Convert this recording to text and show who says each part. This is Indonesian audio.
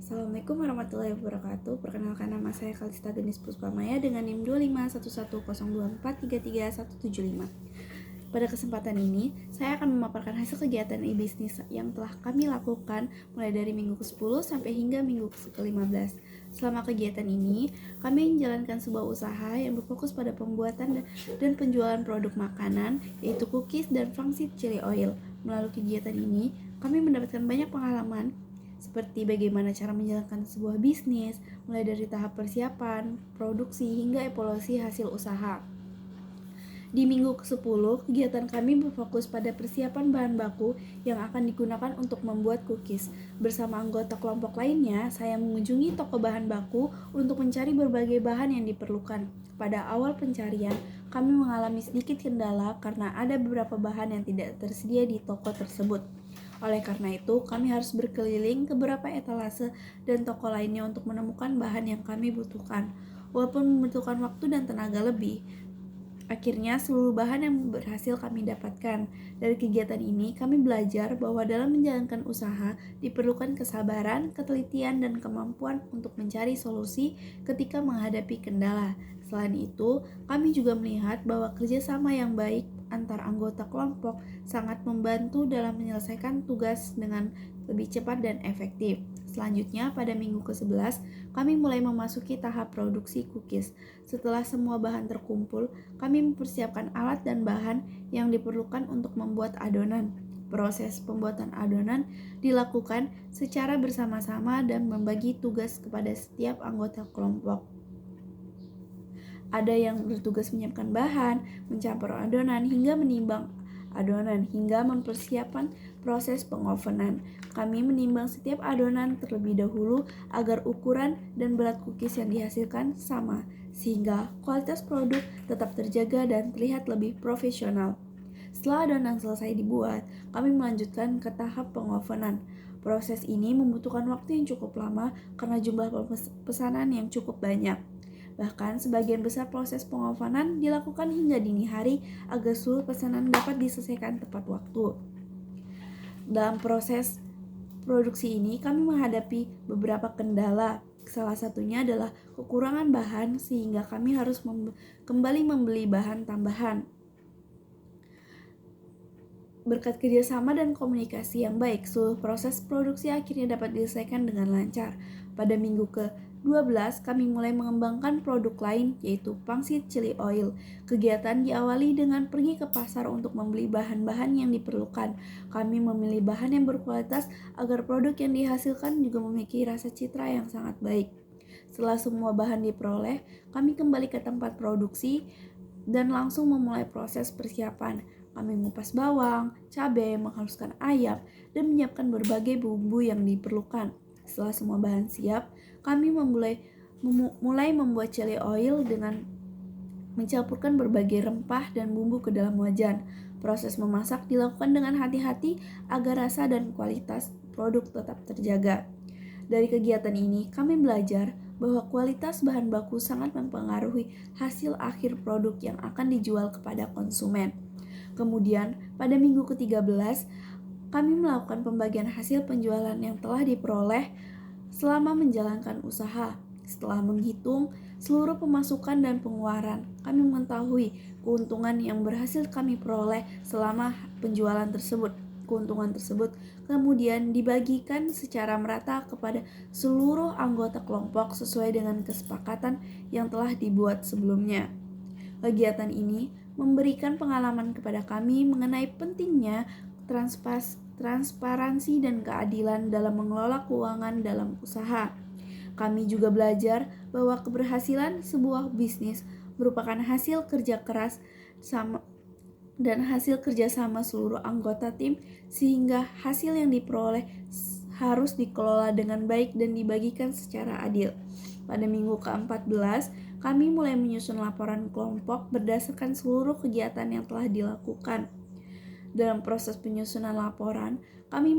Speaker 1: Assalamualaikum warahmatullahi wabarakatuh. Perkenalkan, nama saya Kalista Genis Puspamaya dengan NIM 2511024337175. Pada kesempatan ini, saya akan memaparkan hasil kegiatan e-bisnis yang telah kami lakukan mulai dari minggu ke-10 sampai hingga minggu ke-15. Selama kegiatan ini, kami menjalankan sebuah usaha yang berfokus pada pembuatan dan penjualan produk makanan, yaitu cookies dan flaxseed chili oil. Melalui kegiatan ini, kami mendapatkan banyak pengalaman seperti bagaimana cara menjalankan sebuah bisnis, mulai dari tahap persiapan, produksi, hingga evaluasi hasil usaha. Di minggu ke-10, kegiatan kami berfokus pada persiapan bahan baku yang akan digunakan untuk membuat cookies. Bersama anggota kelompok lainnya, saya mengunjungi toko bahan baku untuk mencari berbagai bahan yang diperlukan. Pada awal pencarian, kami mengalami sedikit kendala karena ada beberapa bahan yang tidak tersedia di toko tersebut. Oleh karena itu, kami harus berkeliling ke beberapa etalase dan toko lainnya untuk menemukan bahan yang kami butuhkan. Walaupun membutuhkan waktu dan tenaga lebih, akhirnya seluruh bahan yang berhasil kami dapatkan. Dari kegiatan ini, kami belajar bahwa dalam menjalankan usaha diperlukan kesabaran, ketelitian, dan kemampuan untuk mencari solusi ketika menghadapi kendala. Selain itu, kami juga melihat bahwa kerjasama yang baik antar anggota kelompok sangat membantu dalam menyelesaikan tugas dengan lebih cepat dan efektif. Selanjutnya, pada minggu ke-11, kami mulai memasuki tahap produksi cookies. Setelah semua bahan terkumpul, kami mempersiapkan alat dan bahan yang diperlukan untuk membuat adonan. Proses pembuatan adonan dilakukan secara bersama-sama dan membagi tugas kepada setiap anggota kelompok. Ada yang bertugas menyiapkan bahan, mencampur adonan, hingga menimbang adonan, hingga mempersiapkan proses pengovenan. Kami menimbang setiap adonan terlebih dahulu agar ukuran dan berat cookies yang dihasilkan sama, sehingga kualitas produk tetap terjaga dan terlihat lebih profesional. Setelah adonan selesai dibuat, kami melanjutkan ke tahap pengovenan. Proses ini membutuhkan waktu yang cukup lama karena jumlah pesanan yang cukup banyak. Bahkan sebagian besar proses pengovenan dilakukan hingga dini hari agar seluruh pesanan dapat diselesaikan tepat waktu. Dalam proses produksi ini kami menghadapi beberapa kendala. Salah satunya adalah kekurangan bahan sehingga kami harus kembali membeli bahan tambahan. Berkat kerjasama dan komunikasi yang baik, seluruh proses produksi akhirnya dapat diselesaikan dengan lancar. Pada minggu ke-12, kami mulai mengembangkan produk lain, yaitu flaxseed chili oil. Kegiatan diawali dengan pergi ke pasar untuk membeli bahan-bahan yang diperlukan. Kami memilih bahan yang berkualitas agar produk yang dihasilkan juga memiliki rasa citra yang sangat baik. Setelah semua bahan diperoleh, kami kembali ke tempat produksi dan langsung memulai proses persiapan. Kami mengupas bawang, cabai, menghaluskan ayam, dan menyiapkan berbagai bumbu yang diperlukan. Setelah semua bahan siap, kami mulai membuat chili oil dengan mencampurkan berbagai rempah dan bumbu ke dalam wajan. Proses memasak dilakukan dengan hati-hati agar rasa dan kualitas produk tetap terjaga. Dari kegiatan ini, kami belajar bahwa kualitas bahan baku sangat mempengaruhi hasil akhir produk yang akan dijual kepada konsumen. Kemudian, pada minggu ke-13, kami melakukan pembagian hasil penjualan yang telah diperoleh selama menjalankan usaha. Setelah menghitung seluruh pemasukan dan pengeluaran, kami mengetahui keuntungan yang berhasil kami peroleh selama penjualan tersebut. Keuntungan tersebut kemudian dibagikan secara merata kepada seluruh anggota kelompok sesuai dengan kesepakatan yang telah dibuat sebelumnya. Kegiatan ini memberikan pengalaman kepada kami mengenai pentingnya transparansi dan keadilan dalam mengelola keuangan dalam usaha. Kami juga belajar bahwa keberhasilan sebuah bisnis merupakan hasil kerja keras dan hasil kerjasama seluruh anggota tim, sehingga hasil yang diperoleh harus dikelola dengan baik dan dibagikan secara adil. Pada minggu ke-14, kami mulai menyusun laporan kelompok berdasarkan seluruh kegiatan yang telah dilakukan. Dalam proses penyusunan laporan, kami